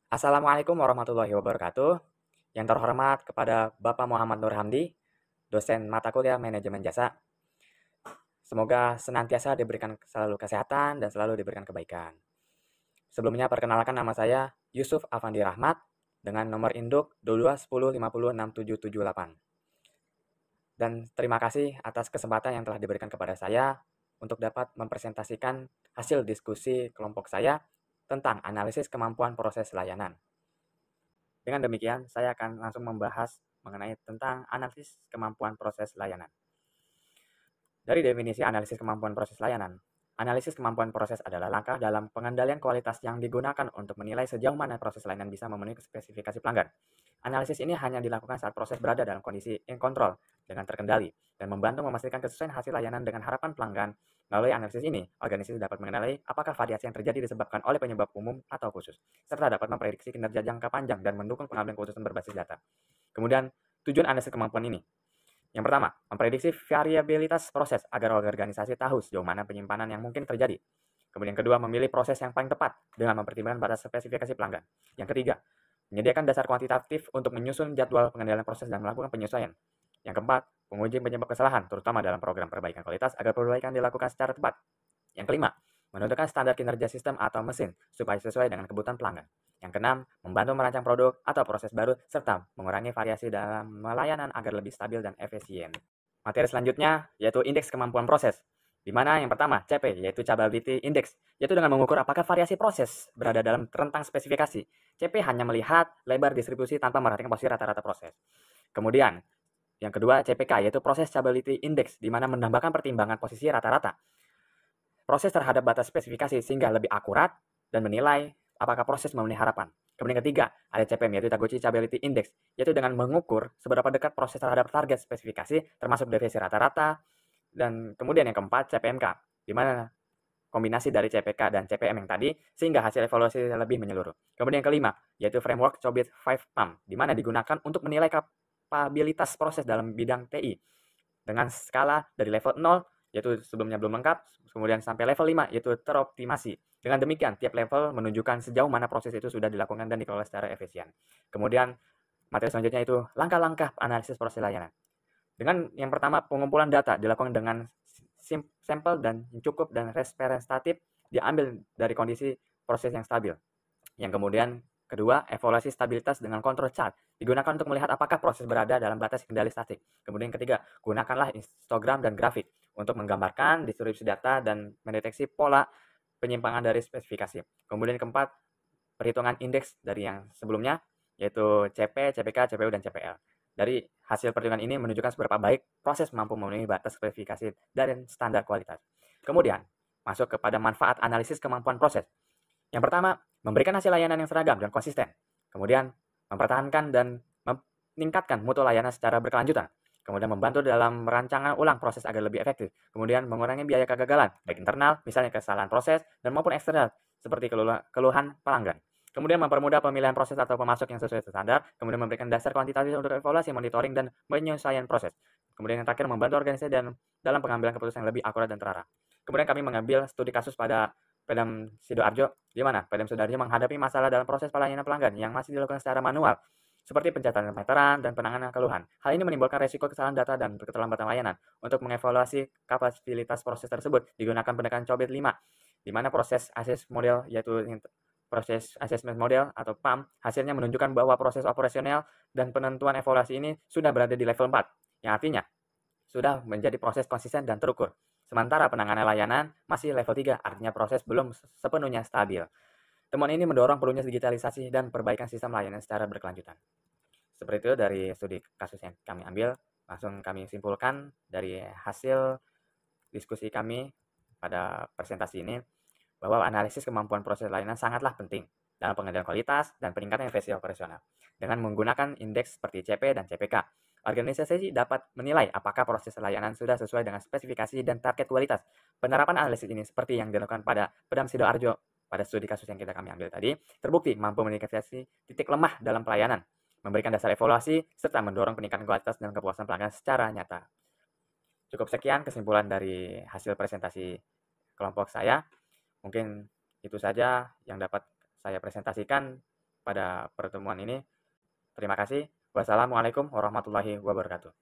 Assalamualaikum warahmatullahi wabarakatuh. Yang terhormat kepada Bapak Muhammad Nur Hamdi, dosen mata kuliah manajemen jasa. Semoga senantiasa diberikan selalu kesehatan dan selalu diberikan kebaikan. Sebelumnya perkenalkan nama saya Yusuf Afandi Rahmat dengan nomor induk 2210506778. Dan terima kasih atas kesempatan yang telah diberikan kepada saya untuk dapat mempresentasikan hasil diskusi kelompok saya tentang analisis kemampuan proses layanan. Dengan demikian, saya akan langsung membahas mengenai tentang analisis kemampuan proses layanan. Dari definisi analisis kemampuan proses layanan, analisis kemampuan proses adalah langkah dalam pengendalian kualitas yang digunakan untuk menilai sejauh mana proses layanan bisa memenuhi spesifikasi pelanggan. Analisis ini hanya dilakukan saat proses berada dalam kondisi in control dengan terkendali dan membantu memastikan kesesuaian hasil layanan dengan harapan pelanggan. Melalui analisis ini, organisasi dapat mengenali apakah variasi yang terjadi disebabkan oleh penyebab umum atau khusus, serta dapat memprediksi kinerja jangka panjang dan mendukung pengambilan keputusan berbasis data. Kemudian, tujuan analisis kemampuan ini. Yang pertama, memprediksi variabilitas proses agar organisasi tahu sejauh mana penyimpanan yang mungkin terjadi. Kemudian kedua, memilih proses yang paling tepat dengan mempertimbangkan batas spesifikasi pelanggan. Yang ketiga, menyediakan dasar kuantitatif untuk menyusun jadwal pengendalian proses dan melakukan penyesuaian. Yang keempat, menguji penyebab kesalahan, terutama dalam program perbaikan kualitas agar perbaikan dilakukan secara tepat. Yang kelima, menentukan standar kinerja sistem atau mesin supaya sesuai dengan kebutuhan pelanggan. Yang keenam, membantu merancang produk atau proses baru serta mengurangi variasi dalam layanan agar lebih stabil dan efisien. Materi selanjutnya yaitu indeks kemampuan proses. Di mana yang pertama, CP, yaitu Capability Index, yaitu dengan mengukur apakah variasi proses berada dalam rentang spesifikasi. CP hanya melihat lebar distribusi tanpa merhatikan posisi rata-rata proses. Kemudian, yang kedua, CPK, yaitu Process Capability Index, di mana menambahkan pertimbangan posisi rata-rata proses terhadap batas spesifikasi sehingga lebih akurat dan menilai apakah proses memenuhi harapan. Kemudian ketiga, ada CPM, yaitu Taguchi Capability Index, yaitu dengan mengukur seberapa dekat proses terhadap target spesifikasi, termasuk deviasi rata-rata. Dan kemudian yang keempat, CPMK, di mana kombinasi dari CPK dan CPM yang tadi, sehingga hasil evaluasi lebih menyeluruh. Kemudian yang kelima, yaitu Framework Chobit 5 PAM, di mana digunakan untuk menilai kapabilitas proses dalam bidang TI dengan skala dari level 0, yaitu sebelumnya belum lengkap, kemudian sampai level 5, yaitu teroptimasi. Dengan demikian, tiap level menunjukkan sejauh mana proses itu sudah dilakukan dan dikelola secara efisien. Kemudian, materi selanjutnya itu langkah-langkah analisis proses layanan. Dengan yang pertama, pengumpulan data dilakukan dengan sampel dan cukup dan representatif diambil dari kondisi proses yang stabil. Yang kemudian kedua, evaluasi stabilitas dengan kontrol chart digunakan untuk melihat apakah proses berada dalam batas kendali statik. Kemudian ketiga, gunakanlah histogram dan grafik untuk menggambarkan distribusi data dan mendeteksi pola penyimpangan dari spesifikasi. Kemudian keempat, perhitungan indeks dari yang sebelumnya, yaitu CP, CPK, CPU, dan CPL. Dari hasil perhitungan ini menunjukkan seberapa baik proses mampu memenuhi batas spesifikasi dan standar kualitas. Kemudian, masuk kepada manfaat analisis kemampuan proses. Yang pertama, memberikan hasil layanan yang seragam dan konsisten. Kemudian, mempertahankan dan meningkatkan mutu layanan secara berkelanjutan. Kemudian membantu dalam merancangan ulang proses agar lebih efektif. Kemudian mengurangi biaya kegagalan, baik internal, misalnya kesalahan proses, dan maupun eksternal, seperti keluhan pelanggan. Kemudian mempermudah pemilihan proses atau pemasok yang sesuai standar. Kemudian memberikan dasar kuantitatif untuk evaluasi, monitoring, dan penyesuaian proses. Kemudian yang terakhir, membantu organisasi dalam pengambilan keputusan yang lebih akurat dan terarah. Kemudian kami mengambil studi kasus pada Pemda Sidoarjo, di mana Pemda Sidoarjo menghadapi masalah dalam proses pelayanan pelanggan yang masih dilakukan secara manual, seperti pencatatan meteran dan penanganan keluhan. Hal ini menimbulkan resiko kesalahan data dan keterlambatan layanan. Untuk mengevaluasi kapasitas proses tersebut, digunakan pendekatan COBIT 5, di mana proses assessment model, yaitu proses assessment model atau PAM, hasilnya menunjukkan bahwa proses operasional dan penentuan evaluasi ini sudah berada di level 4, yang artinya sudah menjadi proses konsisten dan terukur. Sementara penanganan layanan masih level 3, artinya proses belum sepenuhnya stabil. Temuan ini mendorong perlunya digitalisasi dan perbaikan sistem layanan secara berkelanjutan. Seperti itu dari studi kasus yang kami ambil. Langsung kami simpulkan dari hasil diskusi kami pada presentasi ini, bahwa analisis kemampuan proses layanan sangatlah penting dalam pengendalian kualitas dan peningkatan efisiensi operasional. Dengan menggunakan indeks seperti CP dan CPK, organisasi dapat menilai apakah proses layanan sudah sesuai dengan spesifikasi dan target kualitas. Penerapan analisis ini seperti yang dilakukan pada Pemda Sidoarjo pada studi kasus yang kami ambil tadi, terbukti mampu mengidentifikasi titik lemah dalam pelayanan, memberikan dasar evaluasi, serta mendorong peningkatan kualitas dan kepuasan pelanggan secara nyata. Cukup sekian kesimpulan dari hasil presentasi kelompok saya. Mungkin itu saja yang dapat saya presentasikan pada pertemuan ini. Terima kasih. Wassalamualaikum warahmatullahi wabarakatuh.